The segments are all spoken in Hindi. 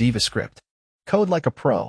DivaScript. Code like a pro.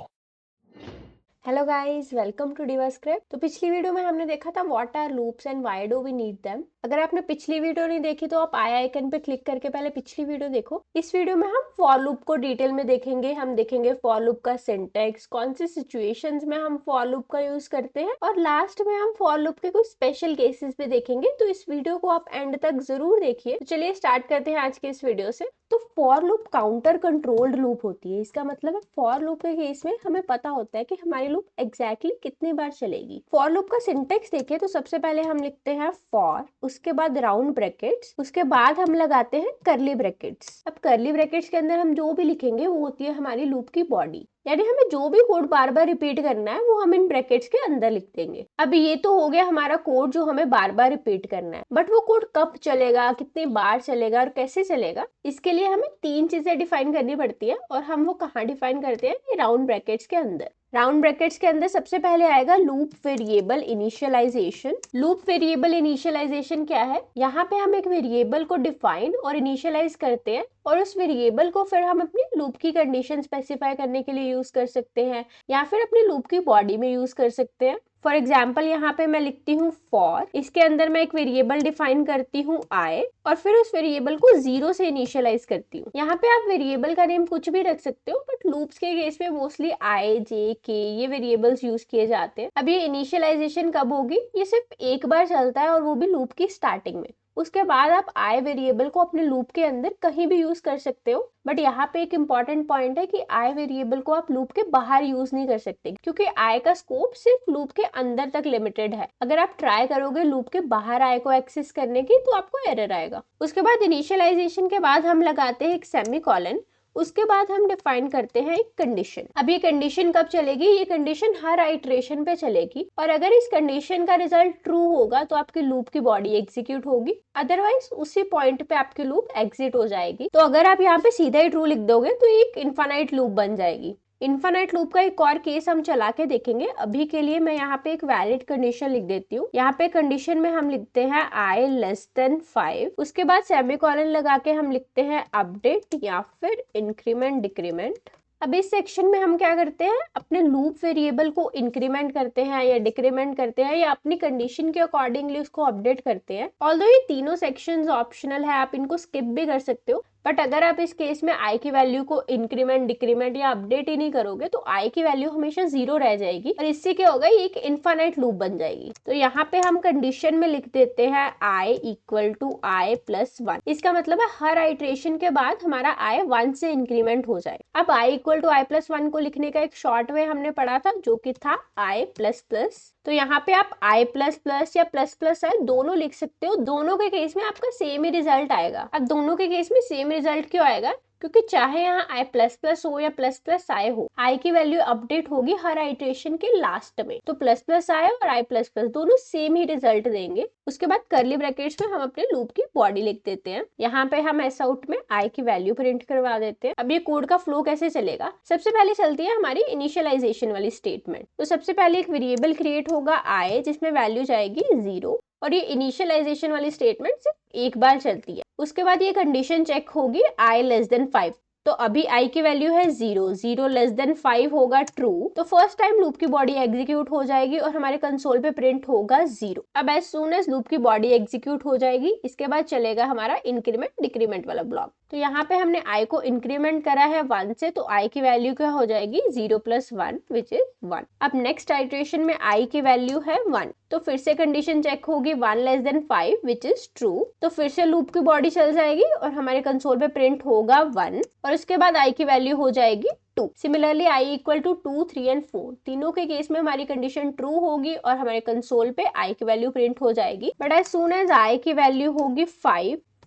Hello guys, welcome to डिवास्क्रिप्ट। तो पिछली वीडियो में हमने देखा था what are loops and why do we need them. अगर आपने पिछली वीडियो नहीं देखी तो आप आई आइकन पे क्लिक करके पहले पिछली वीडियो देखो। इस वीडियो में हम फॉर लूप को डिटेल में देखेंगे। हम देखेंगे फॉर लूप का सिंटैक्स, कौन सी सिचुएशंस में हम फॉर लूप का यूज करते हैं, और लास्ट में हम फॉर लूप के कुछ स्पेशल केसेस भी देखेंगे। तो इस वीडियो को आप एंड तक जरूर देखिए। तो चलिए स्टार्ट करते हैं आज के इस वीडियो से। तो for loop counter controlled loop होती है। इसका मतलब है फॉर लूप के केस में हमें पता होता है कि हमारी लूप एग्जैक्टली कितनी बार चलेगी। फॉर लूप का सिंटेक्स देखिए तो सबसे पहले हम लिखते हैं फॉर, उसके बाद राउंड ब्रैकेट्स, उसके बाद हम लगाते हैं करली ब्रैकेट्स। अब करली ब्रैकेट्स के अंदर हम जो भी लिखेंगे वो होती है हमारी लूप की बॉडी, यानी हमें जो भी कोड बार बार रिपीट करना है वो हम इन ब्रैकेट्स के अंदर लिख देंगे। अब ये तो हो गया हमारा कोड जो हमें बार बार रिपीट करना है, बट वो कोड कब चलेगा, कितनी बार चलेगा और कैसे चलेगा, इसके लिए हमें तीन चीजें डिफाइन करनी पड़ती है। और हम वो कहाँ डिफाइन करते हैं? राउंड ब्रैकेट्स के अंदर। राउंड ब्रैकेट्स के अंदर सबसे पहले आएगा loop variable initialization. Loop variable initialization क्या है? यहाँ पे हम एक वेरिएबल को डिफाइन और इनिशियलाइज करते हैं, और उस वेरिएबल को फिर हम अपनी लूप की कंडीशन स्पेसिफाई करने के लिए यूज कर सकते हैं, या फिर अपनी लूप की बॉडी में यूज कर सकते हैं। फॉर एग्जाम्पल यहाँ पे मैं लिखती हूँ फॉर, इसके अंदर मैं एक वेरिएबल डिफाइन करती हूँ आई, और फिर उस वेरिएबल को 0 से इनिशियलाइज करती हूँ। यहाँ पे आप वेरिएबल का नेम कुछ भी रख सकते हो, बट लूप्स के केस में मोस्टली आई, जे, के ये वेरिएबल्स यूज किए जाते हैं। अब ये इनिशियलाइजेशन कब होगी? ये सिर्फ एक बार चलता है, और वो भी लूप की स्टार्टिंग में। उसके बाद आप आई वेरिएबल को अपने लूप के अंदर कहीं भी यूज कर सकते हो, बट यहाँ पे एक इंपॉर्टेंट पॉइंट है कि आई वेरिएबल को आप लूप के बाहर यूज नहीं कर सकते, क्योंकि आई का स्कोप सिर्फ लूप के अंदर तक लिमिटेड है। अगर आप ट्राई करोगे लूप के बाहर आई को एक्सेस करने की तो आपको एरर आएगा। उसके बाद इनिशियलाइजेशन के बाद हम लगाते हैं एक सेमीकोलन। उसके बाद हम डिफाइन करते हैं एक कंडीशन। अब ये कंडीशन कब चलेगी? ये कंडीशन हर आइट्रेशन पे चलेगी, और अगर इस कंडीशन का रिजल्ट ट्रू होगा तो आपकी लूप की बॉडी एग्जीक्यूट होगी, अदरवाइज उसी पॉइंट पे आपकी लूप एग्जिट हो जाएगी। तो अगर आप यहाँ पे सीधा ही ट्रू लिख दोगे तो एक इनफाइनाइट लूप बन जाएगी। इनफाइनाइट लूप का एक और केस हम चला के देखेंगे। अभी के लिए मैं यहाँ पे एक वैलिड कंडीशन लिख देती हूँ। यहाँ पे कंडीशन में हम लिखते हैं i लेस देन 5, उसके बाद सेमीकोलन लगा के हम लिखते हैं अपडेट या फिर इंक्रीमेंट डिक्रीमेंट। अब इस सेक्शन में हम क्या करते हैं? अपने लूप वेरिएबल को इंक्रीमेंट करते हैं या डिक्रीमेंट करते हैं, या अपनी कंडीशन के अकॉर्डिंगली उसको अपडेट करते हैं। ऑल्दो ये तीनों सेक्शंस ऑप्शनल है, आप इनको स्किप भी कर सकते हो, बट अगर आप इस केस में आई की वैल्यू को इंक्रीमेंट, डिक्रीमेंट या अपडेट ही नहीं करोगे तो आई की वैल्यू हमेशा 0 रह जाएगी, और इससे क्या होगा? ये एक इनफाइनाइट लूप बन जाएगी। तो यहाँ पे हम कंडीशन में लिख देते हैं आई इक्वल टू आई प्लस 1। इसका मतलब है हर आइट्रेशन के बाद हमारा आई 1 से इंक्रीमेंट हो जाए। अब आई इक्वल टू आई प्लस 1 को लिखने का एक शॉर्ट वे हमने पढ़ा था, जो कि था आई प्लस प्लस। तो यहाँ पे आप आई प्लस प्लस या प्लस प्लस आई दोनों लिख सकते हो। दोनों के केस में आपका सेम ही रिजल्ट आएगा। अब दोनों के केस में सेम रिजल्ट क्यों आएगा? क्योंकि चाहे यहाँ आई प्लस प्लस हो या प्लस प्लस आई हो, आई की वैल्यू अपडेट होगी हर आइट्रेशन के लास्ट में। तो प्लस प्लस आई और आई प्लस प्लस दोनों सेम ही रिजल्ट देंगे। उसके बाद करली ब्रैकेट्स में हम अपने लूप की बॉडी लिख देते हैं। यहाँ पे हम एस आउट में आई की वैल्यू प्रिंट करवा देते हैं। अब ये कोड का फ्लो कैसे चलेगा? सबसे पहले चलती है हमारी इनिशियलाइजेशन वाली स्टेटमेंट। तो सबसे पहले एक वेरिएबल क्रिएट होगा आई, जिसमें वैल्यू जाएगी 0, और ये इनिशियलाइजेशन वाली स्टेटमेंट सिर्फ एक बार चलती है। उसके बाद ये कंडीशन चेक होगी आई लेस देन 5। तो अभी आई की वैल्यू है 0, 0 लेस देन 5 होगा ट्रू। तो फर्स्ट टाइम लूप की बॉडी एग्जीक्यूट हो जाएगी और हमारे कंसोल पे प्रिंट होगा 0। अब एज सून एज लूप की बॉडी एग्जीक्यूट हो जाएगी, इसके बाद चलेगा हमारा इंक्रीमेंट डिक्रीमेंट वाला ब्लॉक। तो यहाँ पे हमने आई को इंक्रीमेंट करा है 1 से, तो आई की वैल्यू क्या हो जाएगी? 0 प्लस 1 विच इज 1। अब नेक्स्ट आइट्रेशन में आई की वैल्यू है 1, तो फिर से कंडीशन चेक होगी 1 less than 5 which is true. तो फिर से लूप की बॉडी चल जाएगी और हमारे कंसोल पे प्रिंट होगा 1, और उसके बाद आई की वैल्यू हो जाएगी 2। Similarly I equal to 2, 3 and 4 तीनों के केस में हमारी कंडीशन ट्रू होगी और हमारे कंसोल पे आई की वैल्यू प्रिंट हो जाएगी। But as soon as I की वैल्यू होगी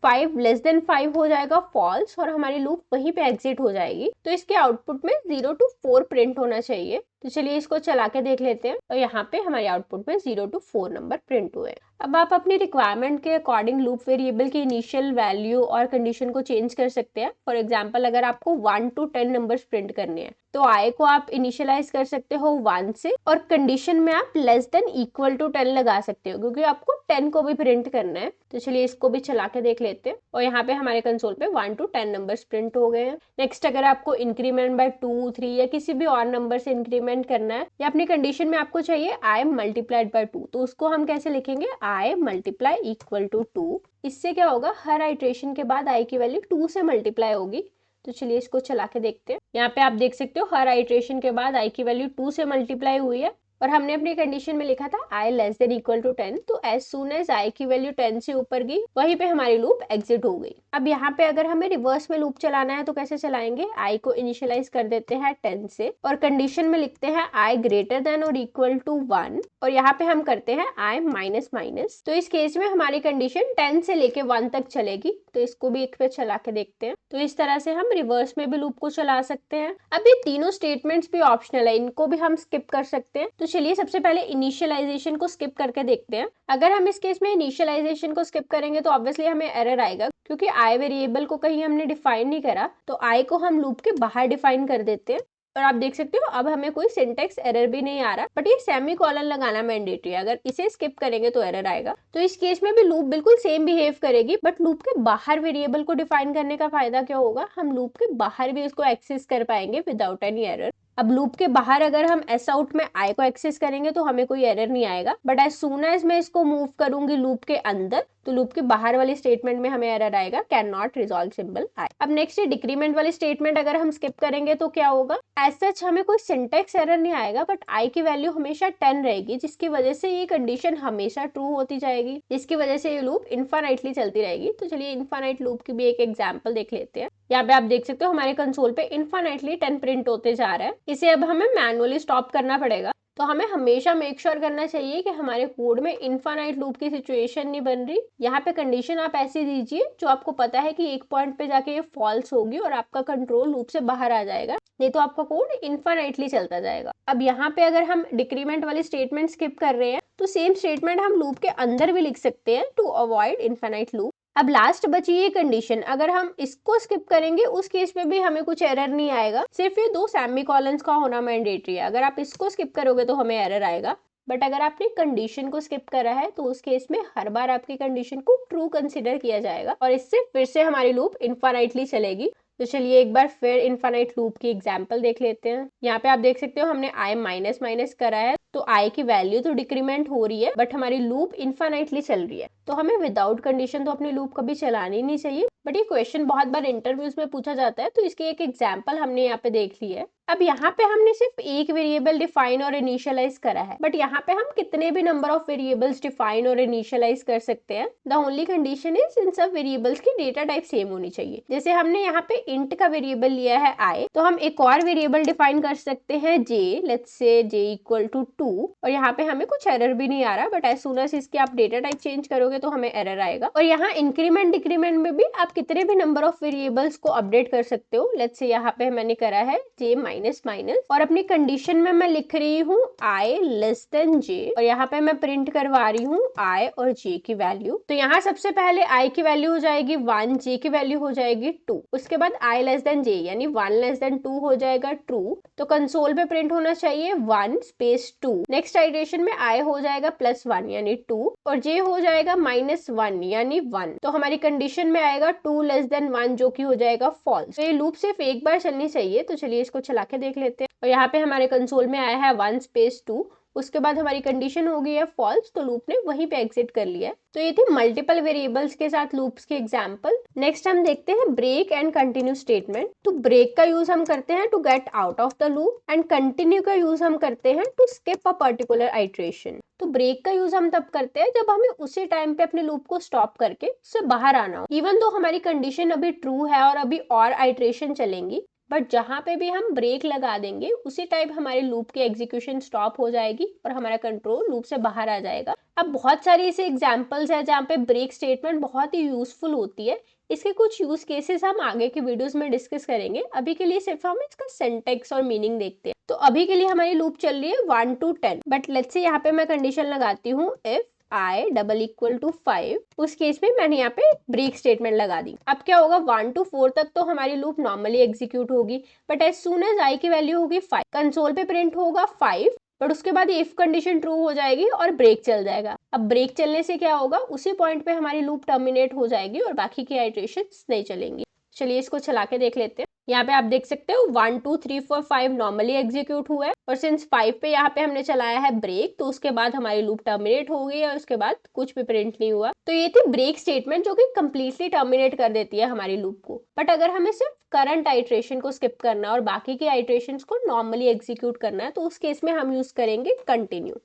5 लेस देन 5 हो जाएगा फॉल्स, और हमारी लूप वहीं पे एग्जिट हो जाएगी। तो इसके आउटपुट में 0 to 4 प्रिंट होना चाहिए। तो चलिए इसको चला के देख लेते हैं। और यहाँ पे हमारे आउटपुट में 0 to 4 नंबर प्रिंट हुए। अब आप अपनी रिक्वायरमेंट के अकॉर्डिंग लूप वेरिएबल की इनिशियल वैल्यू और कंडीशन को चेंज कर सकते हैं। फॉर एग्जांपल अगर आपको 1 to 10 नंबर्स प्रिंट करने हैं तो आई को आप इनिशियलाइज कर सकते हो 1 से, और कंडीशन में आप लेस देन इक्वल टू 10 लगा सकते हो क्योंकि आपको 10 को भी प्रिंट करना है। तो चलिए इसको भी चला के देख लेते हैं। और यहाँ पे हमारे कंसोल पे 1 to 10 नंबर्स प्रिंट हो गए हैं। नेक्स्ट अगर आपको इंक्रीमेंट बाय 2, 3 या किसी भी और नंबर से इंक्रीमेंट करना है या अपनी कंडीशन में आपको चाहिए आई मल्टीप्लाइड बाय 2, तो उसको हम कैसे लिखेंगे, आई मल्टीप्लाई इक्वल टू 2। इससे क्या होगा, हर आइट्रेशन के बाद आई की वैल्यू 2 से मल्टीप्लाई होगी। तो चलिए इसको चला के देखते हैं। यहाँ पे आप देख सकते हो हर आइट्रेशन के बाद आई की वैल्यू 2 से मल्टीप्लाई हुई है और हमने अपनी कंडीशन में लिखा था आई लेस देन इक्वल टू 10। तो एज सून एज आई की वैल्यू 10 से ऊपर गई वहीं पे हमारी लूप एग्जिट हो गई। अब यहाँ पे अगर हमें रिवर्स में लूप चलाना है तो कैसे चलाएंगे, आई को इनिशियलाइज कर देते हैं 10 से और कंडीशन में लिखते हैं आई ग्रेटर देन और इक्वल टू 1 और यहाँ पे हम करते हैं आई माइनस माइनस। तो इस केस में हमारी कंडीशन 10 से लेके 1 तक चलेगी। तो इसको भी एक पे चला के देखते हैं। तो इस तरह से हम रिवर्स में भी लूप को चला सकते हैं। अब ये तीनों स्टेटमेंट्स भी ऑप्शनल है, इनको भी हम स्किप कर सकते हैं। तो चलिए सबसे पहले इनिशियलाइजेशन को स्किप करके देखते हैं। अगर हम इस केस में इनिशियलाइजेशन को स्किप करेंगे तो ऑब्वियसली हमें एरर आएगा क्योंकि आई वेरिएबल को कहीं हमने डिफाइन नहीं करा। तो आई को हम लूप के बाहर डिफाइन कर देते हैं और आप देख सकते हो अब हमें कोई सिंटेक्स एरर भी नहीं आ रहा, बट ये सेमी कॉलन लगाना मैंडेटरी है। अगर इसे स्किप करेंगे तो एरर आएगा। तो इस केस में भी लूप बिल्कुल सेम बिहेव करेगी, बट लूप के बाहर वेरिएबल को डिफाइन करने का फायदा क्या होगा, हम लूप के बाहर भी इसको एक्सेस कर पाएंगे विदाउट एनी एरर। अब लूप के बाहर अगर हम एस आउट में आई को एक्सेस करेंगे तो हमें कोई एरर नहीं आएगा, बट एज सून एज मैं इसको मूव करूंगी लूप के अंदर तो लूप के बाहर वाली स्टेटमेंट में हमें एरर आएगा, कैन नॉट रिजॉल्व सिंबल आई। अब नेक्स्ट डिक्रीमेंट वाली स्टेटमेंट अगर हम स्किप करेंगे तो क्या होगा, एज सच हमें कोई सिंटेक्स एरर नहीं आएगा, बट आई की वैल्यू हमेशा 10 रहेगी जिसकी वजह से ये कंडीशन हमेशा ट्रू होती जाएगी, जिसकी वजह से ये लूप इनफाइनाइटली चलती रहेगी। तो चलिए इनफाइनाइट लूप की भी एक एग्जाम्पल देख लेते हैं। यहाँ पे आप देख सकते हो हमारे कंसोल पे इनफाइनाइटली 10 प्रिंट होते जा रहा है। इसे अब हमें मैनुअली स्टॉप करना पड़ेगा। तो हमें हमेशा मेक श्योर करना चाहिए कि हमारे कोड में इनफाइनाइट लूप की सिचुएशन नहीं बन रही। यहाँ पे कंडीशन आप ऐसी दीजिए जो आपको पता है कि एक पॉइंट पे जाके ये फॉल्स होगी और आपका कंट्रोल लूप से बाहर आ जाएगा, नहीं तो आपका कोड इनफाइनाइटली चलता जाएगा। अब यहाँ पे अगर हम डिक्रीमेंट वाली स्टेटमेंट स्किप कर रहे हैं तो सेम स्टेटमेंट हम लूप के अंदर भी लिख सकते हैं टू अवॉइड इनफाइनाइट लूप। अब लास्ट बची ये कंडीशन, अगर हम इसको स्किप करेंगे उस केस में भी हमें कुछ एरर नहीं आएगा, सिर्फ ये 2 सेमीकोलंस का होना मैंडेटरी है। अगर आप इसको स्किप करोगे तो हमें एरर आएगा, बट अगर आपने कंडीशन को स्किप करा है तो उस केस में हर बार आपकी कंडीशन को ट्रू कंसीडर किया जाएगा और इससे फिर से हमारी लूप इनफाइनाइटली चलेगी। तो चलिए एक बार फिर इनफाइनाइट लूप की एग्जांपल देख लेते हैं। यहाँ पे आप देख सकते हो हमने आई माइनस माइनस करा है तो आई की वैल्यू तो डिक्रीमेंट हो रही है बट हमारी लूप इनफाइनाइटली चल रही है। तो हमें विदाउट कंडीशन तो अपनी लूप कभी चलानी नहीं चाहिए, बट ये क्वेश्चन बहुत बार इंटरव्यूज में पूछा जाता है तो इसकी एक एग्जांपल हमने यहाँ पे देख ली है। अब यहाँ पे हमने सिर्फ एक वेरिएबल डिफाइन और इनिशियलाइज करा है, बट यहाँ पे हम कितने भी नंबर ऑफ वेरिएबल्स डिफाइन और इनिशियलाइज कर सकते हैं। The only condition is in सब वेरिएबल्स की डेटा टाइप सेम होनी चाहिए। जैसे हमने यहाँ पे इंट का वेरिएबल लिया है आई, तो हम एक और वेरिएबल डिफाइन कर सकते हैं जे, let's say J equal to 2 और यहाँ पे हमें कुछ एरर भी नहीं आ रहा, बट एज सून एज इसके आप डेटा टाइप चेंज करोगे तो हमें एरर आएगा। और यहाँ इंक्रीमेंट डिक्रीमेंट में भी आप कितने भी नंबर ऑफ वेरिएबल्स को अपडेट कर सकते हो। लेट्स से यहाँ पे मैंने करा है जे माइनस माइनस और अपनी कंडीशन में मैं लिख रही हूँ आई लेस देन जे और यहाँ पे मैं प्रिंट करवा रही हूँ आई और जे की वैल्यू। तो यहाँ सबसे पहले आई की वैल्यू हो जाएगी 1, जे की वैल्यू हो जाएगी 2, उसके बाद आई लेस देन जे यानी 1 लेस देन 2 हो जाएगा ट्रू। तो कंसोल पे प्रिंट होना चाहिए 1 स्पेस 2। नेक्स्ट आइटरेशन में आई हो जाएगा +1 यानी 2 और जे हो जाएगा -1 यानी 1। तो हमारी कंडीशन में आएगा 2 लेस देन 1 जो कि हो जाएगा फॉल्स। तो ये लूप सिर्फ एक बार चलनी चाहिए। तो चलिए इसको चला के देख लेते हैं और यहाँ पे हमारे कंसोल में आया है 1 स्पेस 2, उसके बाद हमारी कंडीशन हो गई है फॉल्स, तो लूप ने वहीं पे एग्जिट कर लिया है। तो ये थे मल्टीपल वेरिएबल्स के साथ लूप्स के एग्जांपल। नेक्स्ट हम देखते हैं ब्रेक एंड कंटिन्यू स्टेटमेंट। तो ब्रेक का यूज हम करते हैं to get out of the loop and continue का यूज हम करते हैं to skip a particular iteration. तो ब्रेक का यूज हम तब करते हैं जब हमें उसी टाइम पे अपने लूप को स्टॉप करके उससे बाहर आना हो, इवन तो हमारी कंडीशन अभी ट्रू है और अभी और आइट्रेशन चलेंगी, बट जहां पे भी हम ब्रेक लगा देंगे उसी टाइप हमारे लूप की एग्जीक्यूशन स्टॉप हो जाएगी और हमारा कंट्रोल लूप से बाहर आ जाएगा। अब बहुत सारी ऐसे एग्जांपल्स है जहाँ पे ब्रेक स्टेटमेंट बहुत ही यूजफुल होती है। इसके कुछ यूज केसेस हम आगे के वीडियोस में डिस्कस करेंगे। अभी के लिए सिर्फ हम इसका सिंटैक्स और मीनिंग देखते हैं। तो अभी के लिए हमारी लूप चल रही है 1 to 10, बट लेट्स से यहाँ पे मैं कंडीशन लगाती हूँ if I double equal to 5। उस केस में मैंने यहाँ पे ब्रेक स्टेटमेंट लगा दी। अब क्या होगा, 1 to 4 तक तो हमारी लूप नॉर्मली एग्जीक्यूट होगी, but as soon as I की वैल्यू होगी 5, कंसोल पे प्रिंट होगा 5, बट उसके बाद इफ कंडीशन ट्रू हो जाएगी और ब्रेक चल जाएगा। अब ब्रेक चलने से क्या होगा, उसी पॉइंट पे हमारी लूप टर्मिनेट हो जाएगी और बाकी की आइटरेशंस नहीं चलेंगी। चलिए इसको चला के देख लेते हैं। यहाँ पे आप देख सकते हो 1 2 3 4 5 नॉर्मली एग्जीक्यूट हुआ है, और सिंस 5 पे यहाँ पे हमने चलाया है ब्रेक, तो उसके बाद हमारी लूप टर्मिनेट हो गई और उसके बाद कुछ भी प्रिंट नहीं हुआ। तो ये थी ब्रेक स्टेटमेंट जो कि कंप्लीटली टर्मिनेट कर देती है हमारी लूप को। बट अगर हमें सिर्फ करंट आइट्रेशन को स्किप करना है और बाकी की आइट्रेशंस को नॉर्मली एग्जीक्यूट करना है, तो उस केस में हम यूज करेंगे कंटिन्यू।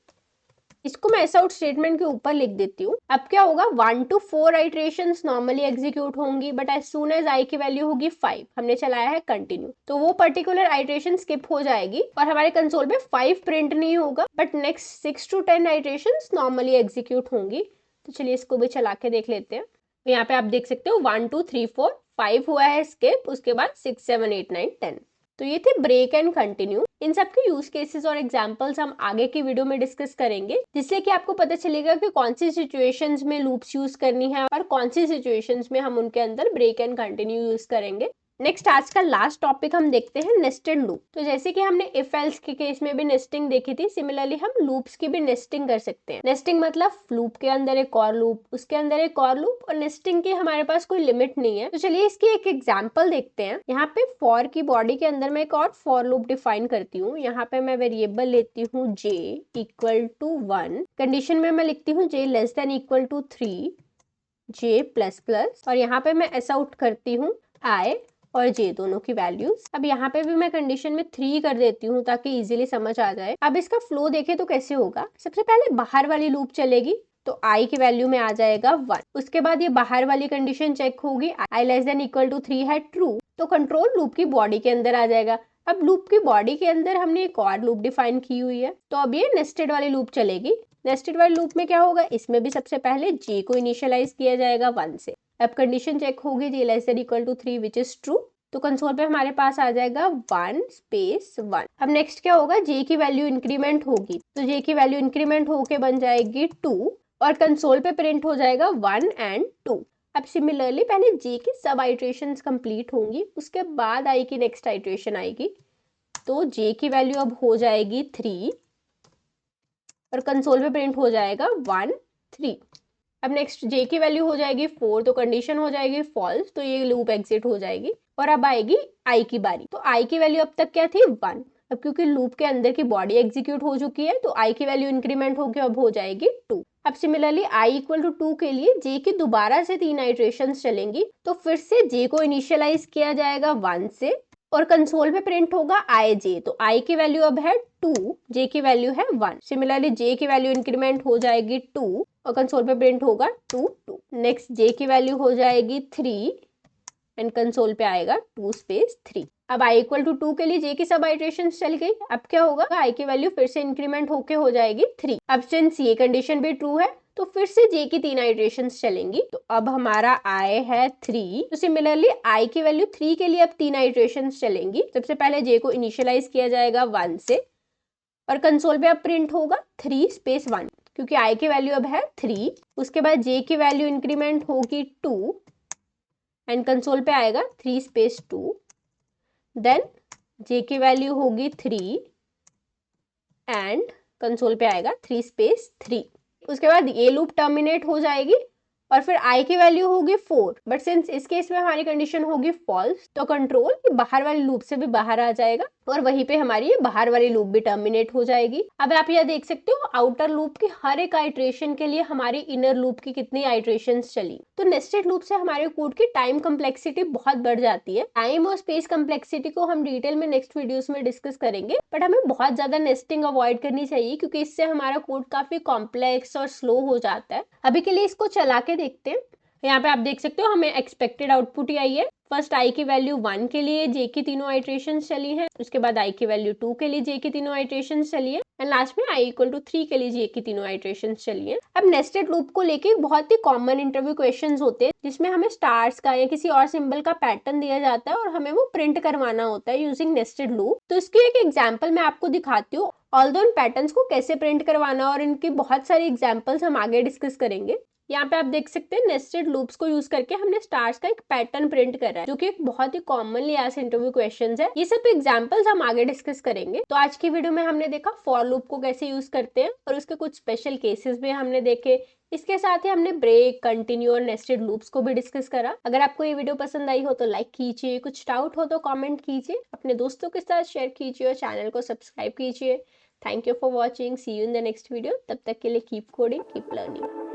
इसको मैं ऐसा आउट स्टेटमेंट के ऊपर लिख देती हूँ। अब क्या होगा, 1 to 4 आइट्रेशंस नॉर्मली एग्जीक्यूट होंगी, but as soon as I की वैल्यू होगी 5, हमने चलाया है कंटिन्यू, तो वो पर्टिकुलर आइट्रेशन स्किप हो जाएगी और हमारे कंसोल पे 5 प्रिंट नहीं होगा, but next 6 to 10 iterations normally execute होंगी। तो चलिए इसको भी चला के देख लेते हैं। तो यहाँ पे आप देख सकते हो 1 2 3 4 5 हुआ है स्किप, उसके बाद 6 7 8 9 10। तो ये थे ब्रेक एंड कंटिन्यू। इन सब के यूज केसेस और एग्जांपल्स हम आगे की वीडियो में डिस्कस करेंगे, जिससे कि आपको पता चलेगा कि कौन सी सिचुएशंस में लूप्स यूज करनी है और कौन सी सिचुएशंस में हम उनके अंदर ब्रेक एंड कंटिन्यू यूज करेंगे। नेक्स्ट आज का लास्ट टॉपिक हम देखते हैं नेस्टेड लूप। तो जैसे कि हमने इफ एल्स के केस में भी नेस्टिंग देखी थी, सिमिलरली हम लूप्स की भी नेस्टिंग कर सकते हैं। नेस्टिंग मतलब लूप के अंदर एक और लूप, उसके अंदर एक और लूप, और नेस्टिंग की हमारे पास कोई लिमिट नहीं है। तो चलिए इसकी एक एग्जांपल देखते हैं। यहाँ पे फॉर की बॉडी के अंदर मैं एक और फॉर लूप डिफाइन करती हूँ। यहाँ पे मैं वेरिएबल लेती हूँ j इक्वल टू 1, कंडीशन में मैं लिखती हूँ j less than equal to 3, j plus plus, और यहाँ पे मैं ऐसा आउट करती हूँ I और j दोनों की वैल्यूज। अब यहाँ पे भी मैं कंडीशन में 3 कर देती हूँ ताकि इजीली समझ आ जाए। अब इसका फ्लो देखें तो कैसे होगा, सबसे पहले बाहर वाली लूप चलेगी तो I की वैल्यू में आ जाएगा 1, उसके बाद ये बाहर वाली कंडीशन चेक होगी, I less than equal to 3 है ट्रू, तो कंट्रोल लूप की बॉडी के अंदर आ जाएगा। अब लूप की बॉडी के अंदर हमने एक और लूप डिफाइन की हुई है, तो अब ये नेस्टेड वाली लूप चलेगी। नेस्टेड वाली लूप में क्या होगा, इसमें भी सबसे पहले j को इनिशियलाइज किया जाएगा 1 से। अब कंडीशन चेक होगी j less than equal to 3 which is true, तो कंसोल पे हमारे पास आ जाएगा 1 स्पेस 1। अब नेक्स्ट क्या होगा, j की वैल्यू इंक्रीमेंट होगी, तो j की वैल्यू इंक्रीमेंट होके बन जाएगी 2 और कंसोल पे प्रिंट हो जाएगा 1 and 2। अब सिमिलरली पहले j की सब आइट्रेशंस कंप्लीट होंगी, उसके बाद I की नेक्स्ट आइट्रेशन आएगी, तो j की वैल्यू अब हो जाएगी 3 और कंसोल पे प्रिंट हो जाएगा 1 3। अब नेक्स्ट j की वैल्यू हो जाएगी 4, तो कंडीशन हो जाएगी फॉल्स, तो ये लूप एग्जिट हो जाएगी और अब आएगी I की बारी। तो I की वैल्यू अब तक क्या थी 1, अब क्योंकि लूप के अंदर की बॉडी एग्जीक्यूट हो चुकी है तो I की वैल्यू इंक्रीमेंट होकर अब हो जाएगी 2। अब सिमिलरली I इक्वल टू 2 के लिए j की दोबारा से 3 आइट्रेशंस चलेंगी, तो फिर से j को इनिशियलाइज किया जाएगा 1 से और कंसोल पे प्रिंट होगा ij, तो I की वैल्यू अब है 2, j की वैल्यू है 1। सिमिलरली j की वैल्यू इंक्रीमेंट हो जाएगी 2 और कंसोल पे प्रिंट होगा 2 2। नेक्स्ट j की वैल्यू हो जाएगी 3 एंड कंसोल पे आएगा 2 स्पेस 3। अब I इक्वल टू 2 के लिए j की सब आइट्रेशन चल गई। अब क्या होगा, I की वैल्यू फिर से इंक्रीमेंट होके हो जाएगी 3। अब सिंस ये कंडीशन भी ट्रू है तो फिर से j की 3 आइट्रेशंस चलेंगी, तो अब हमारा I है 3। तो सिमिलरली I की वैल्यू 3 के लिए अब 3 आइट्रेशंस चलेंगी। सबसे पहले j को इनिशियलाइज किया जाएगा 1 से और कंसोल पे अब प्रिंट होगा 3 स्पेस 1, क्योंकि I की वैल्यू अब है 3। उसके बाद j की वैल्यू इंक्रीमेंट होगी 2 एंड कंसोल पे आएगा 3 स्पेस 2। देन j की वैल्यू होगी 3 एंड कंसोल पे आएगा 3 स्पेस 3। उसके बाद ये लूप टर्मिनेट हो जाएगी और फिर I की वैल्यू होगी 4, बट सिंस इस केस में हमारी कंडीशन होगी फॉल्स, तो कंट्रोल बाहर वाली लूप से भी बाहर आ जाएगा और वहीं पे हमारी ये बाहर वाली लूप भी टर्मिनेट हो जाएगी। अब आप यह देख सकते हो आउटर लूप की हर एक आइट्रेशन के लिए हमारी इनर लूप की कितनी आइट्रेशंस चली। तो नेस्टेड लूप से हमारे कोड की टाइम कम्प्लेक्सिटी बहुत बढ़ जाती है। टाइम और स्पेस कम्प्लेक्सिटी को हम डिटेल में नेक्स्ट वीडियोस में डिस्कस करेंगे, बट हमें बहुत ज्यादा नेस्टिंग अवॉइड करनी चाहिए क्योंकि इससे हमारा कोड काफी कॉम्प्लेक्स और स्लो हो जाता है। अभी के लिए इसको चला के देखते हैं। यहाँ पे आप देख सकते हो हमें एक्सपेक्टेड आउटपुट ही आई है। फर्स्ट आई की वैल्यू 1 के लिए जे की तीनों आइट्रेशन चली हैं, उसके बाद आई की वैल्यू 2 के लिए जे की तीनों आइट्रेशन चली है एंड लास्ट में आई इक्वल टू 3 के लिए जे की तीनों आइट्रेशन चली है। अब नेस्टेड लूप को लेके बहुत ही कॉमन इंटरव्यू क्वेश्चंस होते हैं जिसमें हमें स्टार्स का या किसी और सिंबल का पैटर्न दिया जाता है और हमें वो प्रिंट करवाना होता है यूजिंग नेस्टेड लूप। तो इसकी एक एग्जाम्पल मैं आपको दिखाती हूँ। ऑल्दो इन पैटर्न्स को कैसे प्रिंट करवाना और इनकी बहुत सारी एग्जाम्पल्स हम आगे डिस्कस करेंगे। यहाँ पे आप देख सकते हैं नेस्टेड लूप्स को यूज करके हमने स्टार्स का एक पैटर्न प्रिंट करा है जो कि एक बहुत ही कॉमनली आज इंटरव्यू क्वेश्चंस है। ये सब एग्जांपल्स हम आगे डिस्कस करेंगे। तो आज की वीडियो में हमने देखा फॉर लूप को कैसे यूज करते हैं और उसके कुछ स्पेशल केसेस भी हमने देखे। इसके साथ ही हमने ब्रेक, कंटिन्यू और नेस्टेड लूप्स को भी डिस्कस करा। अगर आपको ये वीडियो पसंद आई हो तो लाइक कीजिए, कुछ डाउट हो तो कमेंट कीजिए, अपने दोस्तों के साथ शेयर कीजिए और चैनल को सब्सक्राइब कीजिए। Thank you for watching, see you in the next video. तब तक के लिए कीप कोडिंग, कीप लर्निंग।